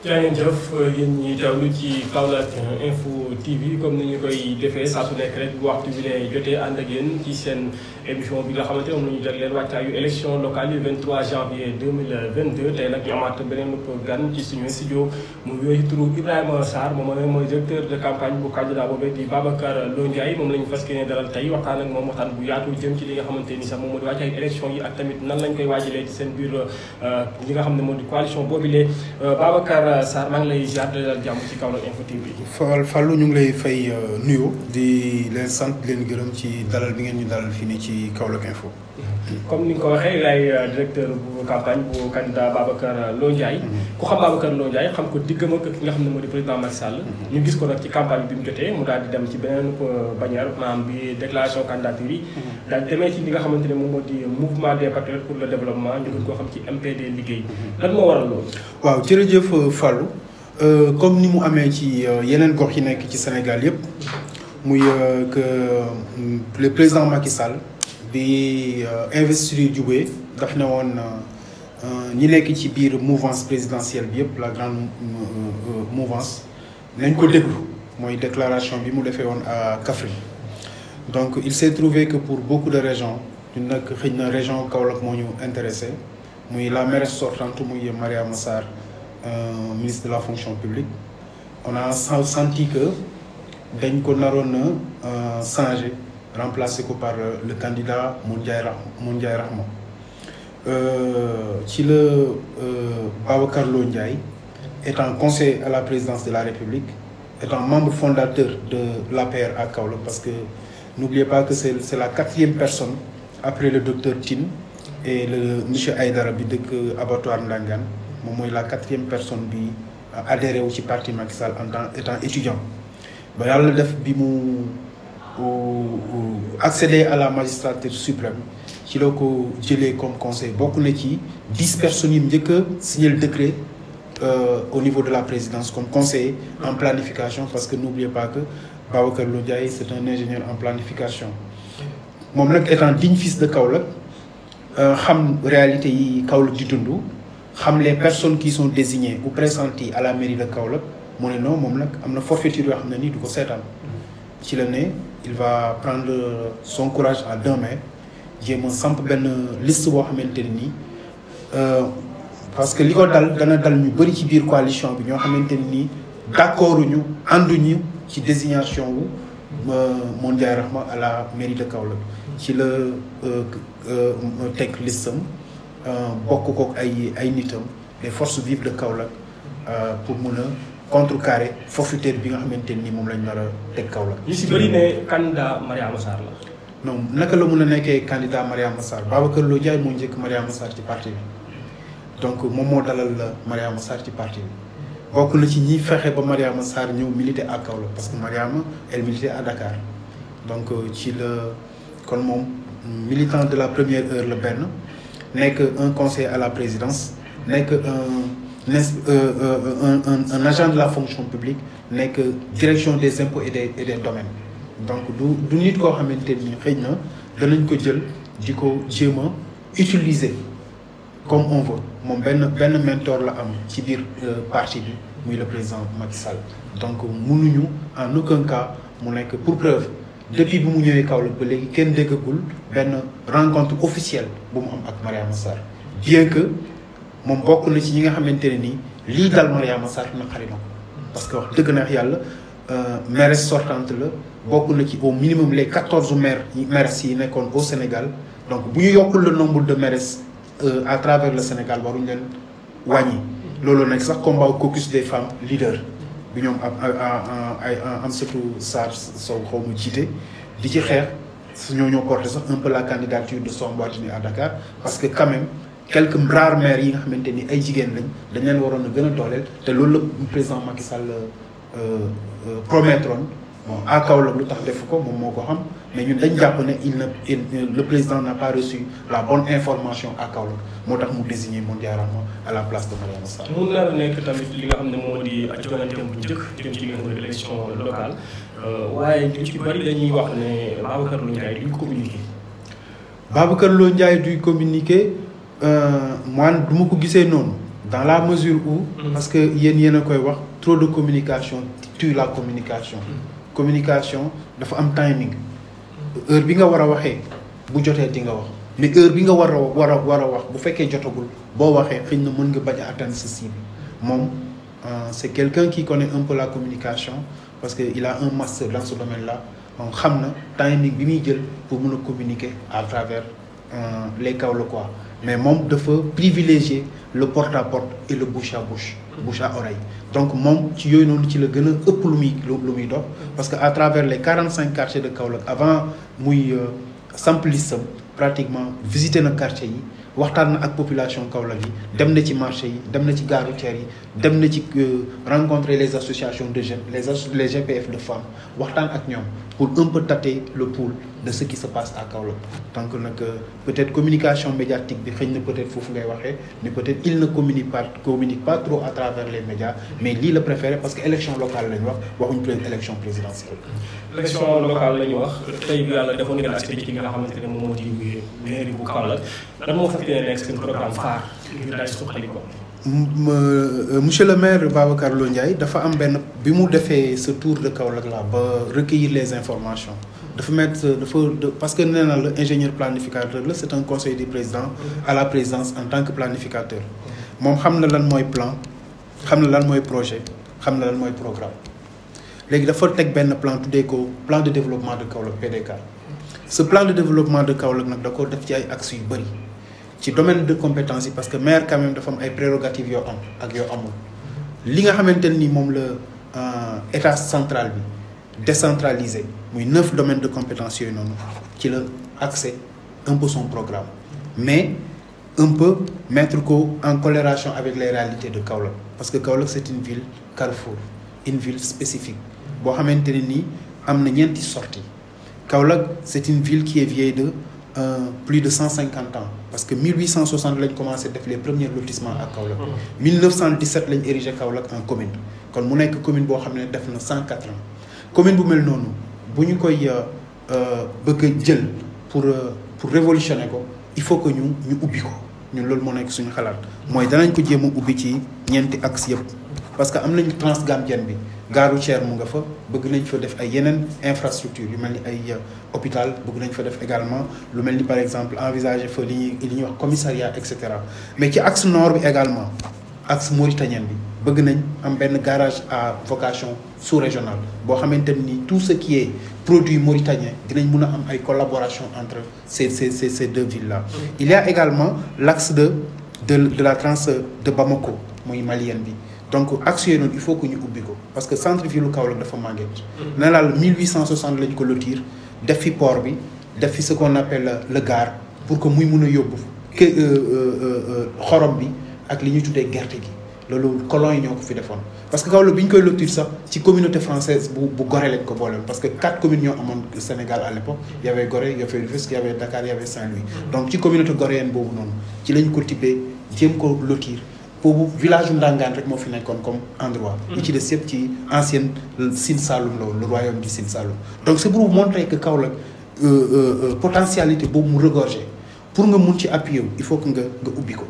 jaa ngeen jëf yéen ñi teewlu ci Kaolack Info TV comme ni ñu koy defee saa su nekk rek bu waxtu bi lay jotee ànd ak yéen ci seen émission bi nga xamante moom la ñu jagleel wàccaayu élection locale yu 23 janvier 2022 tey nag ñu amaat beneen gan ci suñu studio mu yooyu turu Ibrahima Sarr moom mooy directeur de campagne bu candidat boobee di Babacar Lo Ndiaye moom la ñu fas yéene dalal tey waxtaan ak moom waxtaan bu yaatu jëm ci li nga xamante ni sax moom moo di wàccaayu élection yi ak tamit nan lañ koy waajalee ci seen biir li nga xam ne moo di coalition boobilee Babacar Sarr maa ngi lay ziar di leen jàmm ci Kaolack Info TV. Fallou ñu ngi lay fay nuyu di leen sant leen gërëm ci dalal bi ngeen ñu dalal fii nii ci Kaolack Info. comme ni nga ko waxee lay directeur bu campagne bu candidat Babacar Lo Ndiaye. ku xam Babacar Lo Ndiaye xam ko diggam ak ki nga xam ne moo di président Macky Sall. ñu gis ko nag ci campagne bi mu jotee mu daal di dem ci beneen bannière maanaam bi déclaration candidature yi. daal di demee ci li nga xamante ne moom moo di mouvement des patriotes pour le développement ñu gën koo xam ci MPD liggéey. lan moo waral loolu. waaw jërëjëf Fallou comme ni mu amee ci yeneen gox yi nekk ci Sénégal yëpp muy que le président Macky Sall bi investiture jubee daf ne woon ñi nekk ci biir mouvance présidentielle bi yëpp la grande mouvance nañ ko déglu mooy déclaration bi mu defee woon à Kaffrine. Donc il s'est trouvé que pour beaucoup de régions ñun nag xëy na région Kaolack moo ñu intéressé muy la mairesse sortante muy Mariama Sarr ministre de la fonction publique on a senti que dañ ko naroon a changé remplacé ko par le candidat Moundiaye Rahma ci la Babacar Lo Ndiaye étant conseiller à la présidence de la République étant membre fondateur de l'APR à Kaolack parce que n'oubliez pas que c'est la 4e personne après le docteur Tine et le monsieur Aïdara bi dëkk abattoir Ndangan moom mooy la 4e personne bi adhéré wu ci parti Macky Sall en tant étant étudiant ba yàlla def bi mu accéder à la magistrature suprême ci la ko jëlee comme conseil bokk na ci 10 personnes yi njëkk a signé le décret au niveau de la présidence comme conseiller en planification parce que n'oubliez pas que Babacar Lo Ndiaye c'est un ingénieur en planification moom nag étant digne fils de Kaolack xam réalité yi Kaolack di dund xam les personnes qui sont désignées ou pressenties à la mairie de Kaolack mu ne non moom nag am na forfaiture yoo xam ne nii du ko seetaan ci la ne il va prendre son courage à deux mains jéem a samp benn liste boo xamante ne nii parce que li ko dal dana dal ñu bëri ci biir coalition bi ñoo xamante ne nii d'accorduñu ànduñu ci désignation wu Moundiaye Rahma à la mairie de Kaolack ci la teg listam bokk kook ay nitam les forces vives de Kaolack pour mun a contrecarrer forfaiture bi nga xamante ni moom lañ nar a teg Kaolack. ñu si bëri ne candidat Mariama Sarr la. non naka la mun a nekkee candidat Mariama Sarr Babacar Lo Ndiaye moo njëkk Mariama Sarr ci parti bi donc moom moo dalal Mariama Sarr ci parti bi bokk na ci ñi fexe ba Mariama Sarr ñëw militer à Kaolack parce que Mariama elle militait à Dakar donc ci la kon moom militant de la première heure la benn nekk un conseiller à la présidence nekk un agent de la fonction publique nekk direction des impôts et des domaines donc du nit koo xamante ni xëy na danañ ko jël di ko jéem a utiliser comme on veut moom benn mentor la am ci biir parti bi muy le président Macky Sall donc mënuñu en aucun cas mu nekk pour preuve depuis bi mu ñëwee Kaolack ba léegi kenn déggagul benn rencontre officielle bu mu am ak Mariama Sarr bien que moom bokk na ci ñi nga xamante ne nii lii dal Mariama Sarr na xari na ko parce que wax dëgg na yàlla mairesse sortante la bokk na ci au minimum les 14 maires yi nekkoon au Sénégal donc bu ñu yokkul le nombre de maires à travers le Sénégal waruñu leen wàññi loolu nag sax combat caucus des femmes leaders bi ñoom am surtout Sarr Sow xaw ma jiite di ci xeex ñoo porté sax un peu la candidature de Soham Wardini à Dakar parce que quand même quelques rares maires yi nga xamante ni ay jigéen lañ dañ leen waroon a gën a dooleel te loolu la président Macky Sall promettroon bon à Kaolack lu tax def ko moom moo ko xam mais ñun dañ jàpp ne le président n'a pas reçu la bonne information à Kaolack moo tax mu désigné Moundiaye Rahma à la place de Mariama Sarr. mun na nekk tamit li nga xam ne moo di joŋanteem bu njëkk jëm ci li nga xam ne élection locale waaye ñu ci bari dañuy wax ne Babacar Lo Ndiaye duñ communiqué. Babacar Lo Ndiaye duy communiqué man du ma ko gisee noonu dans la mesure où parce que yéen a koy wax trop de communication tue la communication communication dafa am timing heure bi nga war a waxee bu jotee di nga wax mais heure bi nga war a wax bu fekkee jotagul boo waxee xëy na mën nga bañ a atteindre sa cible moom c'est quelqu'un qui connaît un peu la communication parce que il a un master dans ce domaine-là donc xam na timing bi muy jël pour mën a communiquer à travers les Kaolackois mais moom dafa privilégier le porte-à-porte et le bouche à bouche bouche à oreille donc moom ci yooyu noonu ci la gën a ëpp lu muy dox parce que à travers les 45 quartiers de Kaolack avant muy samp listam pratiquement visité na quartier yi waxtaan na ak population Kaolack yi dem na ci marché yi dem na ci gare routière yi dem na ci rencontrer les associations de jeunes les GPF de femmes waxtaan ak ñoom pour un peu tâter le pouls de ce qui se passe à Kaolack donc nag peut-être communication médiatique bi xëy na peut-être foofu ngay waxee mais peut-être il ne communique pas trop à travers les médias mais lii la préféré parce que élection locale la ñu waxuñu élection présidentielle. élection locale la ñu wax tey bi yàlla defoon ngeen assisté ci ki nga xamante ne moom moo di mairie bu Kaolack lan moo fas yéene nekk seen programme phare ngir daal suqali ko. Monsieur le maire Babacar Lo Ndiaye dafa am benn bi mu defee ce tour de Kaolack là ba recueillir les informations dafa parce que nee na la ingénieur planificateur la c'est un conseil du président à la présidence en tant que planificateur moom xam na lan mooy plan xam na lan mooy projet xam na lan mooy programme léegi dafa teg benn plan tuddee ko plan de développement de Kaolack PDK ce plan de développement de Kaolack nag da ko def ci ay axes yu bëri ci domaine de compétence yi parce que maire quand même dafa am ay prérogatives yoo am ak yoo amul li nga xamante ni moom la état central bi décentralisé muy 9 domaines de compétence yooyu noonu ci la accès un peu son programme mais un peu mettre ko en corrélation avec les réalités de Kaolack parce que Kaolack c'est une ville carrefour une ville spécifique boo xamante ne nii am na ñeenti sorties Kaolack c'est une ville qui est vieille de plus de 150 ans parce que 1860 lañ commencé def les premiers lotissements à Kaolack 1917 lañ érigé Kaolack en commune kon mu nekk commune boo xam ne def na 104 ans commune bu mel noonu bu ñu koy bëgg a jël pour révolutionner ko il faut que ñu ubbi ko ñun loolu moo nekk suñu xalaat mooy danañ ko jéem a ubbi ci ñeenti axe yëpp parce que am nañu Transgambienne bi gare routière mu nga fa bëgg nañ fa def ay yeneen infrastructure yu mel ni ay hôpital bëgg nañ fa def également lu mel ni par exemple envisager fa li ñuy wax commissariat et cetera mais ci axe nord bi également axe mauritanien bi bëgg nañ am benn garage à vocation sous-régionale boo xamante ni tout ce qui est produit mauritanien dinañ mun a am ay collaboration entre ces deux villes là. Il y a également l'axe de la trans de Bamako muy malienne bi donc axe yooyu noonu il faut que ñu ubbi ko parce que centre ville Kaolack dafa màgget. nee naa la 1860 lañ ko lotir def fi port bi def fi ce qu'on appelle le gare pour que muy mun a yóbbu xorom bi ak li ñuy tuddee gerte gi. loolu colons yi ñoo ko fi defoon parce que Kaolack bi ñu koy lotir sax ci communauté française bu Gorée lañ ko booleel parce que 4 communes ñoo amoon Sénégal à l'époque y avait Gorée y avait Rufisque y avait Dakar y avait Saint-Louis donc ci communauté goréenne boobu noonu ci lañ ko tibbee jéem ko lotir boobu village u Ndangaan rek moo fi nekkoon comme endroit yi ci des yëpp ci ancienne Sine Saloum la le royaume du Sine Saloum donc c'est pour montrer que Kaolack potentialité boobu mu regorger pour nga mun ci appuyer il faut que nga ubbi ko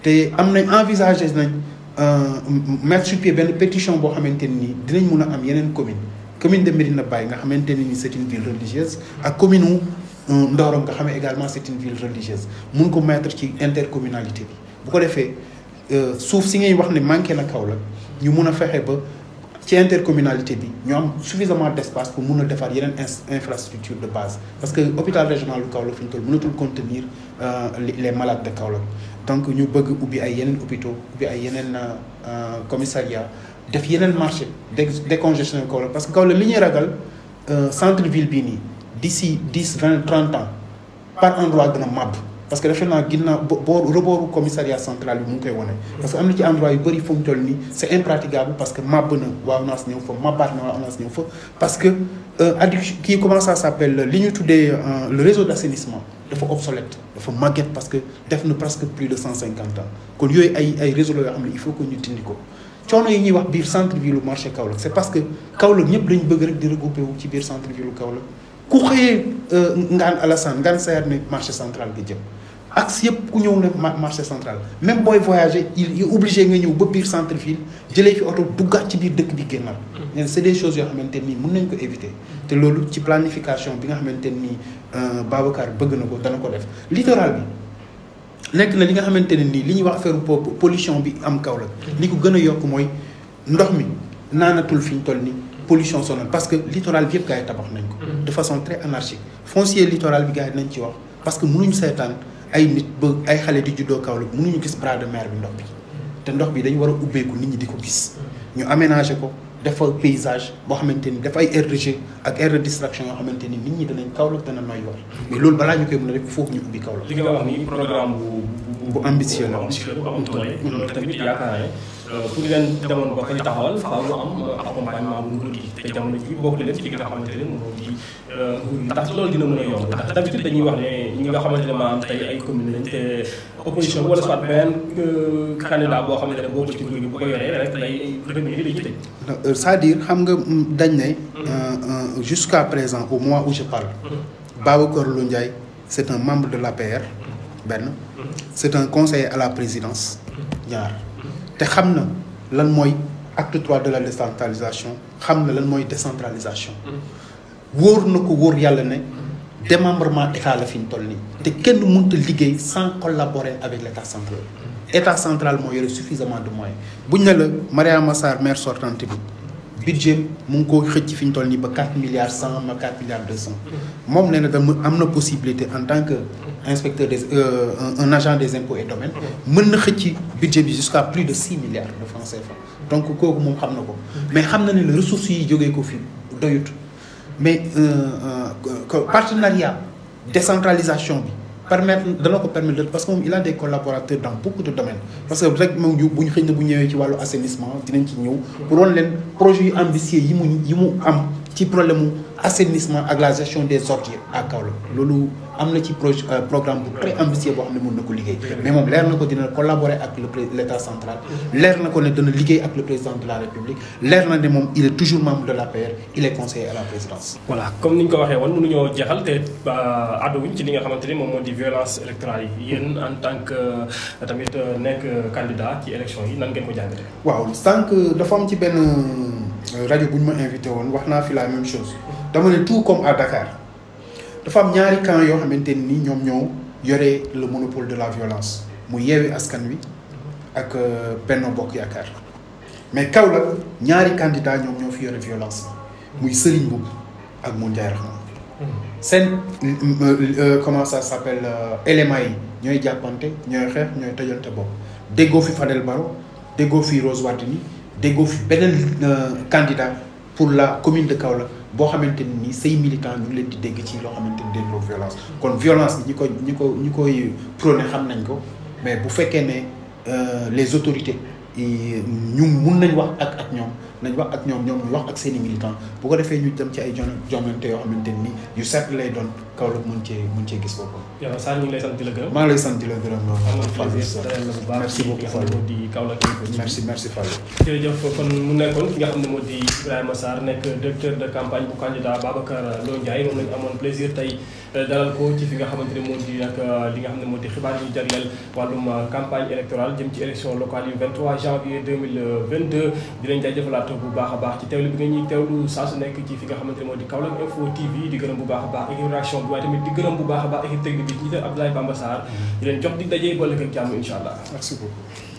te am nañ envisager nañ mettre sur pied benn pétition boo xamante ni dinañ mun a am yeneen commune de Médina Baye nga xamante ni c'est une ville religieuse ak commune u Ndorong nga xam ne également c'est une ville religieuse mun ko mettre ci intercommunalité bi bu ko defee suuf si ngay wax ne manqué na Kaolack ñu mun a fexe ba ci intercommunalité bi ñu am suffisamment d'espace pour mun a defar yeneen infrastructure de base parce que hôpital régional bu Kaolack fi ñu toll mënatul contenir les malades de Kaolack donc ñu bëgg ubbi ay yeneen hôpitaux ubbi ay yeneen commissariat def yeneen marché décongestionner Kaolack parce que Kaolack li ñuy ragal centre ville bii nii d'ici 10 20 30 ans par endroit gën a màbb parce que defe naa ginnaaw rebooru commissariat central bi mu ngi koy wane parce que am na ci endroit yu bëri fu mu toll nii c'est impraticable parce que màbb na waa ONAS ñëw fa màbbaat na waa ONAS ñëw fa parce que adduction kii comment ça s'appelle li ñu tuddee le réseau d'assainissement dafa obsolète dafa màgget parce que def na presque plus de 150 ans kon yooyu ay réseau la yoo xam ne il faut que ñu dindi ko coono yi ñuy wax biir centre ville marché Kaolack c'est parce que Kaolack ñëpp dañu bëgg rek di regrouper wu ci biir centre ville Kaolack ku xëyee Ngaan Alassane Ngaan Sayar ne marché central bi jëm axe yëpp ku ñëw na marché central même booy voyager il est obligé nga ñëw ba biir centre ville jëlee fi oto duggaat ci biir dëkk bi génnal. c'est des choses yoo xamante nii mën nañ ko éviter. te loolu ci planification bi nga xamante nii Babacar bëgg na ko dana ko def littoral bi nekk na li nga xamante ne nii li ñuy wax affaire pollution bi am Kaolack. li ko gën a yokk mooy ndox mi naanatul fi ñu toll nii pollution sonore parce que littoral bi yëpp gars yi tabax nañ ko. de façon très anarchique foncier littoral bi gars yi nañ ci wax parce que mënuñu seetaan ay nit ba ay xale di juddoo Kaolack mënuñu gis bras de mer bi ndox bi te ndox bi dañu war a ubbeeku nit ñi di ko gis ñu aménager ko def fa paysage boo xamante ni def ay aire de jeu ak aire de distraction yoo xamante ni nit ñi danañ Kaolack dana noy war mais loolu balaa ñu koy mën a def foofu ñu ubbi Kaolack. li nga wax ni programme bu ambitieux la bu am doole. loolu tamit yaakaar naa ne pour leen demoon ba koy taxawal faaw mu am accompagnement bu nguur gi te jamono ji bokk leen ci li nga xamante ne moom di nguur gi ndax loolu dina mën a yomb ndax d'habitude dañuy wax ne ñi nga xamante ne maanaam tey ay commune lañ te opposition bi wala soit beneen candidat boo xamante ne bokk ci nguur gi bu ko yoree rek lay premier lay jiite. c'est-à-dire xam nga dañ ne jusqu'à présent au moment où je parle Babacar Lô Ndiaye c'est un membre de l'APR benn c'est un conseiller à la présidence ñaar te xam na lan mooy acte 3 de la décentralisation xam na lan mooy décentralisation wóor na ko wóor yàlla ne démembrement état la fi ñu toll nii te kenn mënut a liggéey sans collaborer avec l'état central état central moo yore suffisamment de moyens buñ ne la Mariama Sarr maire sortante bi budget mu ngi ko xëcc fi ñu toll nii ba 4 milliards 100 ma 4 milliards 200 moom nee na dama am na possibilité en tant que inspecteur des un agent des impôts et domaines mën na xëcc budget bi jusqu'à plus de 6 milliards de francs CFA donc kooku moom xam na ko mais xam na ne la ressources yi jógee ko fi doyut mais partenariat décentralisation bi dana ko permettre parce que moom il a des collaborateurs dans beaucoup de domaines parce que rek moom bu ñu xëy na bu ñëwee ci wàllu assainissement dinañ ci ñëw pour wan leen projet yu ambitieux yi mu am ci problème mu assainissement ak la gestion des ordures à Kaolack loolu am na ci programme bu très ambitieux boo xam ne mën na ko liggéey mais moom leer na ko dina collaborer ak l'état central leer na ko ne dana liggéey ak le président de la République leer na ne moom il est toujours membre de l'APR il est conseiller à la présidence. voilà comme ni ñu ko waxee woon mënuñoo jeexal te àdduwuñ ci li nga xamante ni moom moo di violence électorale yi yéen en tant que tamit nekk candidat ci élection yi nan ngeen ko jàngatee. waaw sànq dafa am ci benn rajo bu ñu ma invité woon wax naa fi la même chose dama ne tout comme à Dakar. dafa am ñaari camp yoo xamante ni ñoom ñoo yore le monopole de la violence mu Yewwi Askan Wi ak Benno Bokk Yaakaar mais Kaolack ñaari candidat ñoom ñoo fi yore violence muy Serigne Mboup ak Moundiaye Rahman seen comment ça s'appelle éléments yi ñooy jàppante ñooy xeex ñooy tëjante bopp déggoo fi Fadel Barro déggoo fi Rose Wardini déggoo fi beneen candidat pour la commune de Kaolack boo xamante ni say militants ñu ngi leen di dégg ci loo xamante ni dégloo violence kon violence bi ñi koy prôné xam nañ ko mais bu fekkee ne les autorités ñu mun nañ wax ak ñoom nañ wax ak ñoom ñu wax ak seeni militants bu ko defee ñu dem ci ay jongante yoo xamante ni yu set lay doon Kaolack mën cee gis boppam. yow Sarr ñu ngi lay sant di la gërëm. maa ngi lay sant di la gërëm loolu. merci beaucoup Fallou di Kaolack merci Fallou. jërëjëf kon mu nekkoon ki nga xam ne moo di Ibrahima Sarr nekk directeur de campagne bu candidat Babacar Lô Ndiaye moom lañu amoon plaisir tey dalal ko ci fi nga xamante ne moo di nag li nga xam ne moo di xibaar yi jagleel wàllum campagne électorale jëm ci élection locale yu 23 janvier 2022 di leen jaajëfalaat bu baax a baax ci teewlu bi nga ñuy teewlu saa su nekk ci fi nga xamante ne moo di Kaolack Info TV di gërëm bu baax a baax équipe réaction bi waaye tamit di gërëm bu baax a baax équipe technique bi ñi Abdoulaye Bamba Sarr di leen jox di daje boole ak jàmm incha allah. Merci beaucoup.